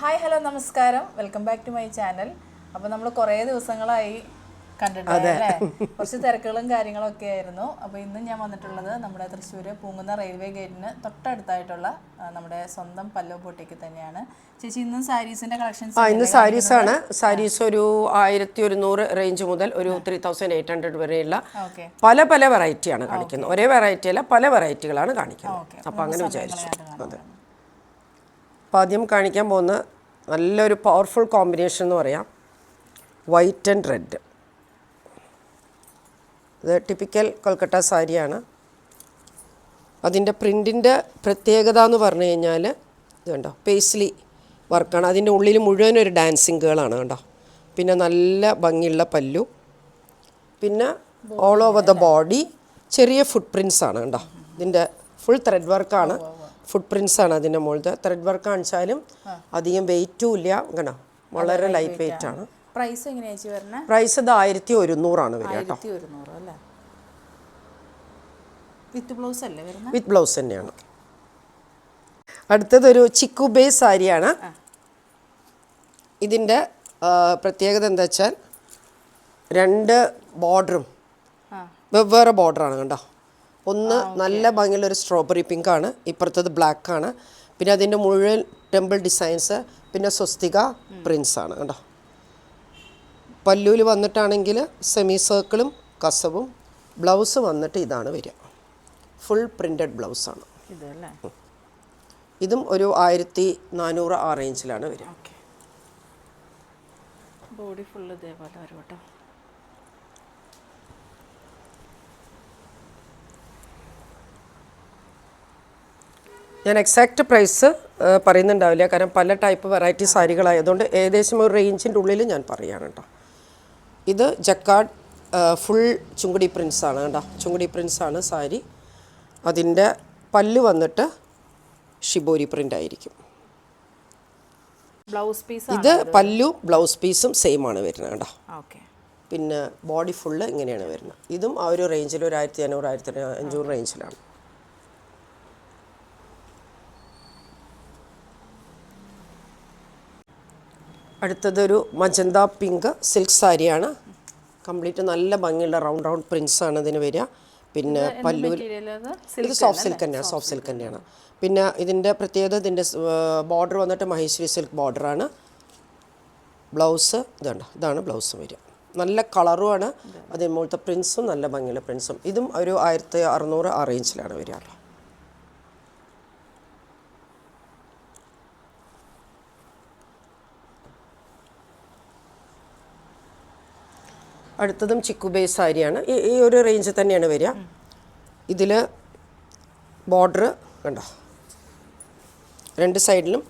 Hi hello നമസ്കാരം, welcome back to my channel. അപ്പോൾ നമ്മൾ കുറേ ദിവസങ്ങളായി കണ്ടിട്ടല്ലേ, കുറച്ച് തിരക്കുകളും കാര്യങ്ങളൊക്കെ ആയിരുന്നു. അപ്പോൾ ഇന്ന് ഞാൻ വന്നിട്ടുള്ളത് നമ്മുടെ തൃശ്ശൂർ പൂങ്കുന്ന റെയിൽവേ ഗേറ്റിന് തൊട്ടടുത്തായിട്ടുള്ള നമ്മുടെ സ്വന്തം പല്ലോ ബൊട്ടിക്ക് തന്നെയാണ്. ചേച്ചി ഇന്നും സാരീസിന്റെ കളക്ഷൻസ് ഇന്ന് സാരീസാണ്. സാരീസ് ഒരു 1100 റേഞ്ച് മുതൽ ഒരു 3800 വരെയുള്ള പല പല വെറൈറ്റിയാണ് കാണിക്കുന്നത്. ഒരേ വെറൈറ്റി അല്ല, പല വെറൈറ്റികളാണ് കാണിക്കുന്നത്. അപ്പോൾ അങ്ങനെ വിചാരിച്ചു. അതെ, അപ്പോൾ ആദ്യം കാണിക്കാൻ പോകുന്ന നല്ലൊരു പവർഫുൾ കോമ്പിനേഷൻ എന്ന് പറയാം, വൈറ്റ് ആൻഡ് റെഡ്. ഇത് ടിപ്പിക്കൽ കൊൽക്കട്ട സാരിയാണ്. അതിൻ്റെ പ്രിൻറ്റിൻ്റെ പ്രത്യേകത എന്ന് പറഞ്ഞു കഴിഞ്ഞാൽ ഇത് കണ്ടോ, പേസ്ലി വർക്കാണ്. അതിൻ്റെ ഉള്ളിൽ മുഴുവൻ ഒരു ഡാൻസിങ് ഗേളാണ് കണ്ടോ. പിന്നെ നല്ല ഭംഗിയുള്ള പല്ലു, പിന്നെ ഓൾ ഓവർ ദ ബോഡി ചെറിയ ഫുട് പ്രിൻസ് ആണ് കണ്ടോ. ഇതിൻ്റെ ഫുൾ ത്രെഡ് വർക്കാണ്, ഫുട് പ്രിൻസ് ആണ് അതിൻ്റെ മുകളിൽ. ത്രെഡ് വർക്ക് കാണിച്ചാലും അധികം വെയിറ്റും ഇല്ല കണ്ടോ, വളരെ ലൈറ്റ് വെയിറ്റ് ആണ്. പ്രൈസ് എങ്ങനെയാ വരുന്നത്? പ്രൈസ് ഇത് 1100 വരിക കേട്ടോ. വിത്ത് ബ്ലൗസ് അല്ലേ വരുന്നത്? വിത്ത് ബ്ലൗസ് തന്നെയാണ്. അടുത്തതൊരു ചിക്കു ബേസ് സാരിയാണ്. ഇതിൻ്റെ പ്രത്യേകത എന്താ വെച്ചാൽ രണ്ട് ബോർഡറും വെവ്വേറെ ബോർഡറാണ് കണ്ടോ. ഒന്ന് നല്ല ഭംഗിയുള്ളൊരു സ്ട്രോബെറി പിങ്ക് ആണ്, ഇപ്പുറത്തത് ബ്ലാക്ക് ആണ്. പിന്നെ അതിൻ്റെ മുഴുവൻ ടെമ്പിൾ ഡിസൈൻസ്, പിന്നെ സ്വസ്തിക പ്രിൻസ് ആണ് കണ്ടോ. പല്ലൂല് വന്നിട്ടാണെങ്കിൽ സെമി സർക്കിളും കസവും. ബ്ലൗസ് വന്നിട്ട് ഇതാണ് വരിക, ഫുൾ പ്രിൻറ്റഡ് ബ്ലൗസാണ്. ഇതും ഒരു 1400 ആ റേഞ്ചിലാണ് വരിക. ബോഡി ഫുൾ ഇതേപോലെ വരും കേട്ടോ. ഞാൻ എക്സാക്റ്റ് പ്രൈസ് പറയുന്നുണ്ടാവില്ല, കാരണം പല ടൈപ്പ് വെറൈറ്റി സാരികളായതുകൊണ്ട് ഏകദേശം ഒരു റേഞ്ചിൻ്റെ ഉള്ളിൽ ഞാൻ പറയുകയാണ് കേട്ടോ. ഇത് ജക്കാർഡ് ഫുൾ ചുങ്കുടി പ്രിൻസാണ് കേട്ടോ. ചുങ്കുടി പ്രിൻസാണ് സാരി. അതിൻ്റെ പല്ല് വന്നിട്ട് ഷിബോരി പ്രിൻ്റ് ആയിരിക്കും. ബ്ലൗസ് പീസ് ഇത് പല്ലു ബ്ലൗസ് പീസും സെയിം ആണ് വരുന്നത് കേട്ടോ. ഓക്കെ. പിന്നെ ബോഡി ഫുള്ള് ഇങ്ങനെയാണ് വരുന്നത്. ഇതും ആ ഒരു റേഞ്ചിൽ ഒരു 1500 1500 റേഞ്ചിലാണ്. അടുത്തതൊരു മജന്ത പിങ്ക് സിൽക്ക് സാരിയാണ്. കംപ്ലീറ്റ് നല്ല ഭംഗിയുള്ള റൗണ്ട് റൗണ്ട് പ്രിൻസാണ് ഇതിന് വരിക. പിന്നെ പല്ലൂർ ഇത് സോഫ്റ്റ് സിൽക്ക് തന്നെയാണ്, സോഫ്റ്റ് സിൽക്ക് തന്നെയാണ്. പിന്നെ ഇതിൻ്റെ പ്രത്യേകത ഇതിൻ്റെ ബോർഡർ വന്നിട്ട് മഹേശ്വരി സിൽക്ക് ബോർഡറാണ്. ബ്ലൗസ് ഇതുണ്ട്, ഇതാണ് ബ്ലൗസ് വരിക. നല്ല കളറുമാണ്, അതിന് മുകളിലത്തെ പ്രിൻസും നല്ല ഭംഗിയുള്ള പ്രിൻസും. ഇതും ഒരു 1600 ആ റേഞ്ചിലാണ് വരിക. അടുത്തതും ചിക്കു ബേസ് സാരിയാണ്. ഈ ഒരു റേഞ്ച് തന്നെയാണ് വരിക. ഇതിൽ ബോർഡർ കണ്ടോ, രണ്ട് സൈഡിലും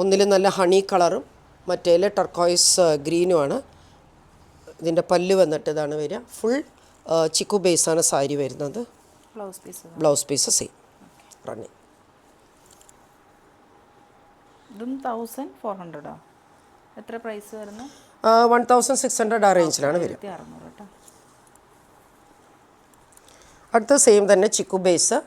ഒന്നിൽ നല്ല ഹണി കളറും മറ്റേതിൽ ടർക്കോയ്സ് ഗ്രീനുമാണ്. ഇതിൻ്റെ പല്ല് വന്നിട്ട് ഇതാണ് വരിക. ഫുൾ ചിക്കു ബേസാണ് സാരി വരുന്നത്. Blouse piece same running. ഇതും 1400 എത്ര പ്രൈസ് വരുന്നത്? 1600 ആ റേഞ്ചിലാണ് വരിക. അടുത്ത സെയിം തന്നെ ചിക്കു ബേസ്.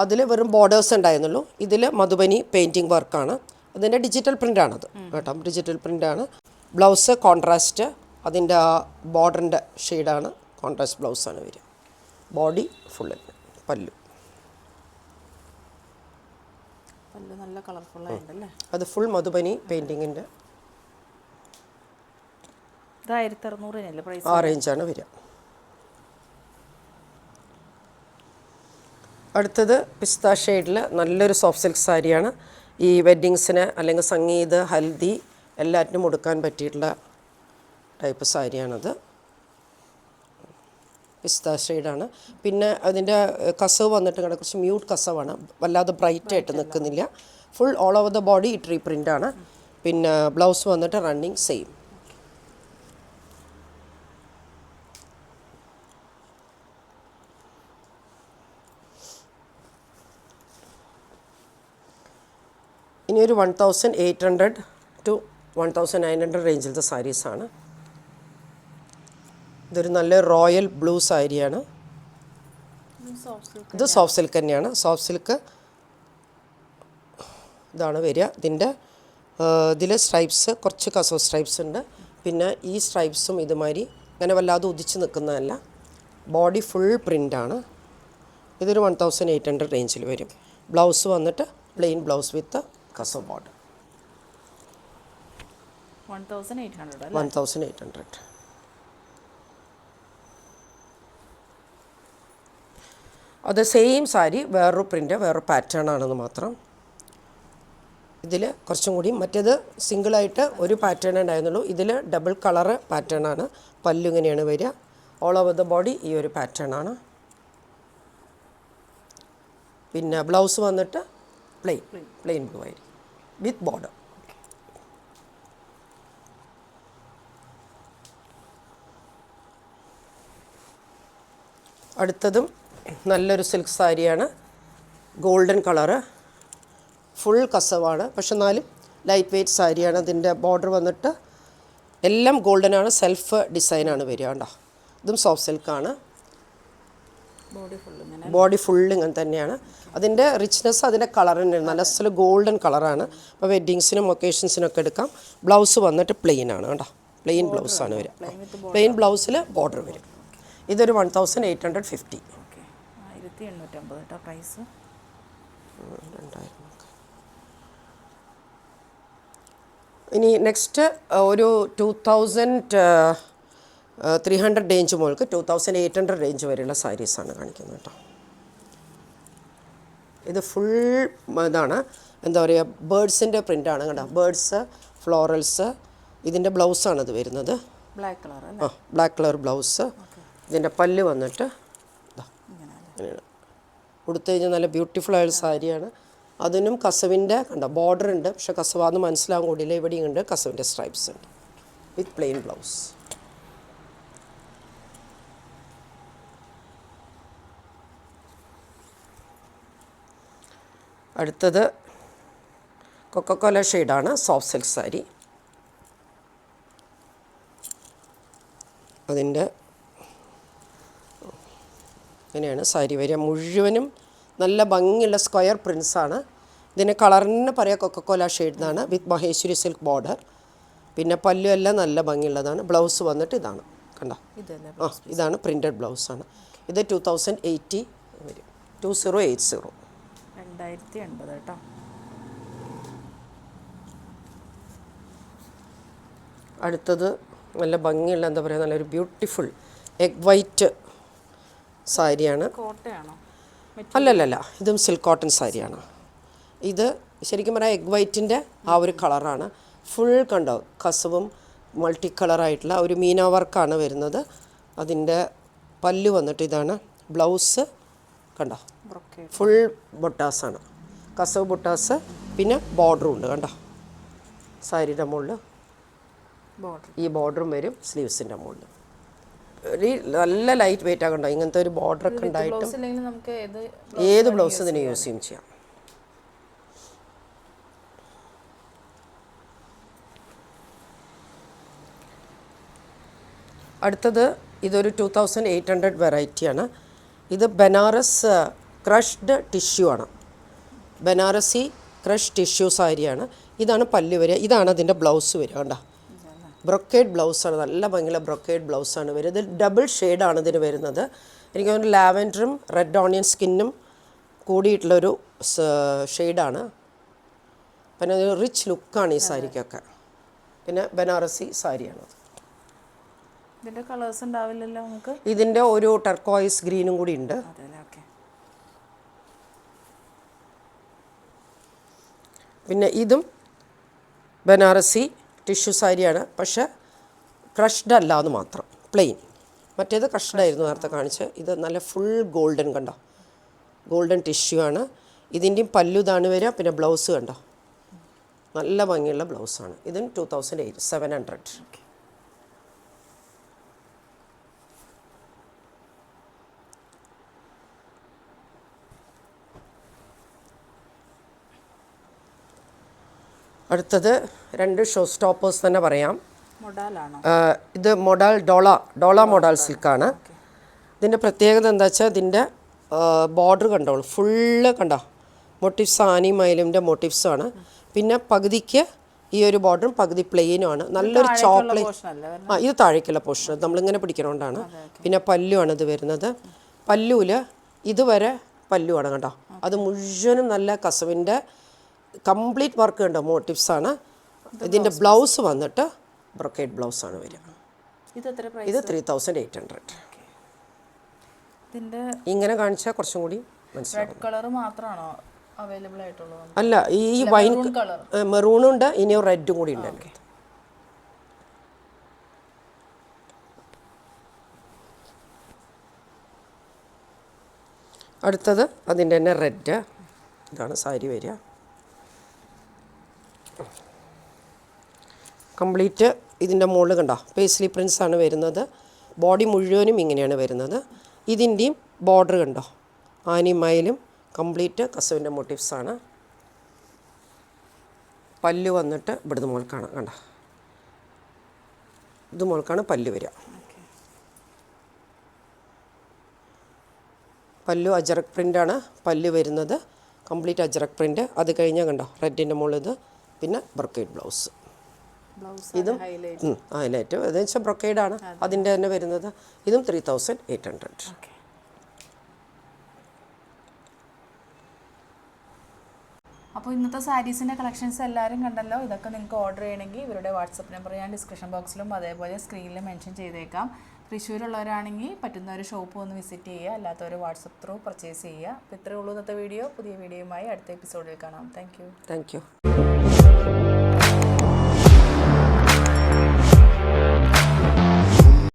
അതിൽ വെറും ബോർഡേഴ്സ് ഉണ്ടായിരുന്നുള്ളൂ. ഇതിൽ മധുബനി പെയിൻറ്റിങ് വർക്കാണ്. അതിൻ്റെ ഡിജിറ്റൽ പ്രിൻ്റാണത് കേട്ടോ, ഡിജിറ്റൽ പ്രിൻ്റാണ്. ബ്ലൗസ് കോൺട്രാസ്റ്റ്, അതിൻ്റെ ബോർഡറിൻ്റെ ഷെയ്ഡാണ് കോൺട്രാസ്റ്റ് ബ്ലൗസാണ് വരിക. ബോഡി ഫുള്ള് പല്ലു നല്ല കളർഫുള്ളായിട്ടുണ്ടല്ലേ. അത് ഫുൾ മധുബനി പെയിൻറ്റിങ്ങിൻ്റെ 1600 ആ റേഞ്ചാണ് വരിക. അടുത്തത് പിസ്ത ഷെയ്ഡിൽ നല്ലൊരു സോഫ്റ്റ് സിൽക്ക് സാരിയാണ്. ഈ വെഡ്ഡിങ്സിന് അല്ലെങ്കിൽ സംഗീത് ഹൽദി എല്ലാറ്റിനും ഉടുക്കാൻ പറ്റിയിട്ടുള്ള ടൈപ്പ് സാരിയാണത്. പിസ്ത ഷെയ്ഡാണ്. പിന്നെ അതിൻ്റെ കസവ് വന്നിട്ട് കുറച്ച് മ്യൂട്ട് കസവാണ്, വല്ലാതെ ബ്രൈറ്റ് ആയിട്ട് നിൽക്കുന്നില്ല. Full all over the body tree പ്രിൻ്റാണ്. പിന്നെ ബ്ലൗസ് വന്നിട്ട് റണ്ണിങ് സെയിം. ഇനി ഒരു 1800 to 1900 റേഞ്ചിലത്തെ സാരീസാണ്. ഇതൊരു നല്ല റോയൽ ബ്ലൂ സാരിയാണ്. ഇത് സോഫ്റ്റ് സിൽക്ക് തന്നെയാണ്. സോഫ്റ്റ് സിൽക്ക് ഇതാണ് വരിക. ഇതിൽ സ്ട്രൈപ്സ് കുറച്ച് കസവ് സ്ട്രൈപ്സ് ഉണ്ട്. പിന്നെ ഈ സ്ട്രൈപ്സും ഇതുമാതിരി അങ്ങനെ വല്ലാതെ ഉദിച്ച് നിൽക്കുന്നതല്ല. ബോഡി ഫുൾ പ്രിൻ്റാണ്. ഇതൊരു 1800 റേഞ്ചിൽ വരും. ബ്ലൗസ് വന്നിട്ട് പ്ലെയിൻ ബ്ലൗസ് വിത്ത് കസവ് ബോർഡർ. 1800. അത് സെയിം സാരി വേറൊരു പ്രിൻ്റ് വേറൊരു പാറ്റേൺ ആണെന്ന് മാത്രം. ഇതിൽ കുറച്ചും കൂടി മറ്റേത് സിംഗിളായിട്ട് ഒരു പാറ്റേൺ ഉണ്ടായിരുന്നുള്ളൂ. ഇതിൽ ഡബിൾ കളറ് പാറ്റേൺ ആണ്. പല്ലു ഇങ്ങനെയാണ് വരിക. ഓൾ ഓവർ ദ ബോഡി ഈ ഒരു പാറ്റേൺ ആണ്. പിന്നെ ബ്ലൗസ് വന്നിട്ട് പ്ലെയിൻ ബ്ലൂ ആയിരിക്കും വിത്ത് ബോർഡർ. അടുത്തതും നല്ലൊരു സിൽക്ക് സാരിയാണ്. ഗോൾഡൻ കളറ് ഫുൾ കസവാണ്. പക്ഷെ എന്നാലും ലൈറ്റ് വെയ്റ്റ് സാരിയാണ്. അതിൻ്റെ ബോർഡർ വന്നിട്ട് എല്ലാം ഗോൾഡനാണ്. സെൽഫ് ഡിസൈനാണ് വരിക. കണ്ടോ, ഇതും സോഫ്റ്റ് സിൽക്കാണ്. ബോഡി ഫുൾ ഇങ്ങനെ തന്നെയാണ്. അതിൻ്റെ റിച്ച്നെസ് അതിൻ്റെ കളർ തന്നെയാണ്. നല്ല സ്ഥലം ഗോൾഡൻ കളറാണ്. അപ്പോൾ വെഡ്ഡിങ്സിനും ഒക്കേഷൻസിനൊക്കെ എടുക്കാം. ബ്ലൗസ് വന്നിട്ട് പ്ലെയിൻ ആണ്. കണ്ടോ, പ്ലെയിൻ ബ്ലൗസാണ് വരിക. പ്ലെയിൻ ബ്ലൗസിൽ ബോർഡർ വരും. ഇതൊരു 1850. 1850 കേട്ടോ പ്രൈസ്. 2000. ഇനി നെക്സ്റ്റ് ഒരു 2300 റേഞ്ച് മുതൽക്ക് 2800 റേഞ്ച് വരെയുള്ള സാരീസാണ് കാണിക്കുന്നത് കേട്ടോ. ഇത് ഫുൾ ഇതാണ്, എന്താ പറയുക, ബേർഡ്സിൻ്റെ പ്രിൻ്റാണ്. കണ്ടോ, ബേർഡ്സ്, ഫ്ലോറൽസ്. ഇതിൻ്റെ ബ്ലൗസാണിത് വരുന്നത്. Black colour. Black colour blouse. ഇതിൻ്റെ പല്ല് വന്നിട്ട് ഇങ്ങനെയാണ്. ഉടുത്തു കഴിഞ്ഞാൽ നല്ല ബ്യൂട്ടിഫുൾ ആയ സാരിയാണ്. അതിനും കസവിൻ്റെ കണ്ടോ ബോർഡർ ഉണ്ട്. പക്ഷെ കസവാന്ന് മനസ്സിലാകാൻ കൂടിയില്ല. ഇവിടെയും ഉണ്ട് കസവിൻ്റെ സ്ട്രൈപ്സ് ഉണ്ട് വിത്ത് പ്ലെയിൻ ബ്ലൗസ്. അടുത്തത് കൊക്കക്കോല ഷെയ്ഡാണ്. Soft silk sari. അതിൻ്റെ ഇങ്ങനെയാണ് സാരി വരിക. മുഴുവനും നല്ല ഭംഗിയുള്ള സ്ക്വയർ പ്രിൻസാണ്. ഇതിന് കളറിന് പറയാം കൊക്കക്കോല ഷെയ്ഡ് എന്നാണ് വിത്ത് മഹേശ്വരി സിൽക്ക് ബോർഡർ. പിന്നെ പല്ലു എല്ലാം നല്ല ഭംഗിയുള്ളതാണ്. ബ്ലൗസ് വന്നിട്ട് ഇതാണ്. കണ്ടോ, ഇതാണ് പ്രിൻറ്റഡ് ബ്ലൗസാണ്. ഇത് 2080 വരും. 2080. 2080 കേട്ടോ. അടുത്തത് നല്ല ഭംഗിയുള്ള, എന്താ പറയുക, നല്ലൊരു ബ്യൂട്ടിഫുൾ എഗ് വൈറ്റ് സാരിയാണ്. കോട്ടയാണോ? അല്ലല്ല, ഇതും സിൽക്ക് കോട്ടൺ സാരിയാണ്. ഇത് ശരിക്കും പറയാം എഗ് വൈറ്റിൻ്റെ ആ ഒരു കളറാണ്. ഫുൾ കണ്ടോ കസവും മൾട്ടി കളറായിട്ടുള്ള ഒരു മീന വർക്കാണ് വരുന്നത്. അതിൻ്റെ പല്ല് വന്നിട്ട് ഇതാണ്. ബ്ലൗസ് കണ്ടോ ഫുൾ ബൊട്ടാസാണ്. കസവ് ബൊട്ടാസ്. പിന്നെ ബോർഡറും ഉണ്ട്. കണ്ടോ സാരിയുടെ മുകളിൽ ഈ ബോർഡറും വരും. സ്ലീവ്സിൻ്റെ മുകളിൽ ഒരു നല്ല ലൈറ്റ് വെയിറ്റ് ആകണ്ടോ. ഇങ്ങനത്തെ ഒരു ബോർഡറൊക്കെ ഉണ്ടായിട്ടും ഏത് ബ്ലൗസ് ഇതിന് യൂസ് ചെയ്യാം. അടുത്തത് ഇതൊരു 2800 വെറൈറ്റിയാണ്. ഇത് ബനാറസ് ക്രഷ്ഡ് ടിഷ്യൂ ആണ്. ബനാറസി ക്രഷ് ടിഷ്യൂ സാരിയാണ്. ഇതാണ് പല്ല് വരിക. ഇതാണ് അതിൻ്റെ ബ്ലൗസ് വരിക. കണ്ടോ ബ്രൊക്കേഡ് ബ്ലൗസാണ്. നല്ല ഭംഗിയുള്ള ബ്രൊക്കേഡ് ബ്ലൗസാണ് വരുന്നത്. ഇത് ഡബിൾ ഷെയ്ഡാണ് ഇതിന് വരുന്നത്. എനിക്ക് തോന്നുന്നു ലാവൻഡറും റെഡ് ഓണിയൻ സ്കിന്നും കൂടിയിട്ടുള്ളൊരു ഷെയ്ഡാണ്. പിന്നെ ഒരു റിച്ച് ലുക്കാണ് ഈ സാരിക്കൊക്കെ. പിന്നെ ബനാറസി സാരിയാണ്. ഇതിൻ്റെ കളേഴ്സ് ഉണ്ടാവില്ലല്ലോ നമുക്ക്. ഇതിൻ്റെ ഒരു ടർക്കോയിസ് ഗ്രീനും കൂടി ഉണ്ട്. പിന്നെ ഇതും ബനാറസി ടിഷ്യൂ സാരിയാണ്. പക്ഷേ ക്രഷ്ഡ് അല്ല എന്ന് മാത്രം, പ്ലെയിൻ. മറ്റേത് ക്രഷ്ഡായിരുന്നു നേരത്തെ കാണിച്ച്. ഇത് നല്ല ഫുൾ ഗോൾഡൻ കണ്ടോ, ഗോൾഡൻ ടിഷ്യൂ ആണ്. ഇതിൻ്റെയും പല്ലു ഇതാണ് വരിക. പിന്നെ ബ്ലൗസ് കണ്ടോ നല്ല ഭംഗിയുള്ള ബ്ലൗസാണ്. ഇതിന് 2700. അടുത്തത് രണ്ട് ഷോ സ്റ്റോപ്പേഴ്സ് തന്നെ പറയാം. ഇത് മൊഡാൽ ഡോള മൊഡാൽ സിൽക്കാണ്. ഇതിൻ്റെ പ്രത്യേകത എന്താ വെച്ചാൽ ഇതിൻ്റെ ബോർഡർ കണ്ടോളൂ ഫുള്ള് കണ്ടോ മോട്ടീവ്സ് ആനയും മയിലിൻ്റെ മോട്ടീവ്സാണ്. പിന്നെ പകുതിക്ക് ഈ ഒരു ബോർഡറും പകുതി പ്ലെയിനുമാണ്. നല്ലൊരു ചോക്ലേറ്റ്. ഇത് താഴേക്കുള്ള പോർഷൻ നമ്മളിങ്ങനെ പിടിക്കണോണ്ടാണ്. പിന്നെ പല്ലുവാണ് ഇത് വരുന്നത്. പല്ലുവിൽ ഇതുവരെ പല്ലുവാണ് കേട്ടോ. അത് മുഴുവനും നല്ല കസവിൻ്റെ കംപ്ലീറ്റ് വർക്ക് കണ്ടോ മോട്ടീവ്സാണ്. ഇതിൻ്റെ ബ്ലൗസ് വന്നിട്ട് ബ്രൊക്കേഡ് ബ്ലൗസാണ് വരിക. ഇത് 3800. ഇങ്ങനെ കാണിച്ചാൽ കുറച്ചും കൂടി മനസ്സിലാവും. അല്ല, ഈ വൈൻ മെറൂണും ഉണ്ട്, ഇനി റെഡും കൂടി ഉണ്ട്. അടുത്തത് അതിൻ്റെ തന്നെ റെഡ്. ഇതാണ് സാരി വരിക. കംപ്ലീറ്റ് ഇതിൻ്റെ മുകളിൽ കണ്ടോ പേസ്ലി പ്രിൻസ് ആണ് വരുന്നത്. ബോഡി മുഴുവനും ഇങ്ങനെയാണ് വരുന്നത്. ഇതിൻ്റെയും ബോർഡർ കണ്ടോ ആനയും മയിലും കംപ്ലീറ്റ് കസവിൻ്റെ മോട്ടീവ്സാണ്. പല്ല് വന്നിട്ട് ഇവിടുന്ന് മുകൾക്കാണ് കണ്ടോ. ഇത് മുകൾക്കാണ് പല്ല് വരിക. പല്ലു അജറക് പ്രിൻ്റാണ് പല്ല് വരുന്നത്. Complete Ajrakh print. അത് കഴിഞ്ഞാൽ കണ്ടോ റെഡിൻ്റെ മുകളിൽ ഇത്. പിന്നെ ബ്രൊക്കേഡ് ബ്ലൗസ്. ഇതും ഹൈലൈറ്റ് എന്ന് വെച്ചാൽ ബ്രൊക്കേഡാണ് അതിൻ്റെ തന്നെ വരുന്നത്. ഇതും 3800. അപ്പോൾ ഇന്നത്തെ സാരീസിൻ്റെ കളക്ഷൻസ് എല്ലാവരും കണ്ടല്ലോ. ഇതൊക്കെ നിങ്ങൾക്ക് ഓർഡർ ചെയ്യണമെങ്കിൽ ഇവരുടെ വാട്സപ്പ് നമ്പർ ഞാൻ ഡിസ്ക്രിപ്ഷൻ ബോക്സിലും അതേപോലെ സ്ക്രീനിൽ മെൻഷൻ ചെയ്തേക്കാം. തൃശ്ശൂരുള്ളവരാണെങ്കിൽ പറ്റുന്ന ഒരു ഷോപ്പ് ഒന്ന് വിസിറ്റ് ചെയ്യുക, അല്ലാത്തവർ വാട്സപ്പ് ത്രൂ പർച്ചേസ് ചെയ്യുക. അപ്പോൾ ഇത്രയേ ഉള്ളൂ ഇന്നത്തെ വീഡിയോ. പുതിയ വീഡിയോയുമായി അടുത്ത എപ്പിസോഡിൽ കാണാം. Thank you.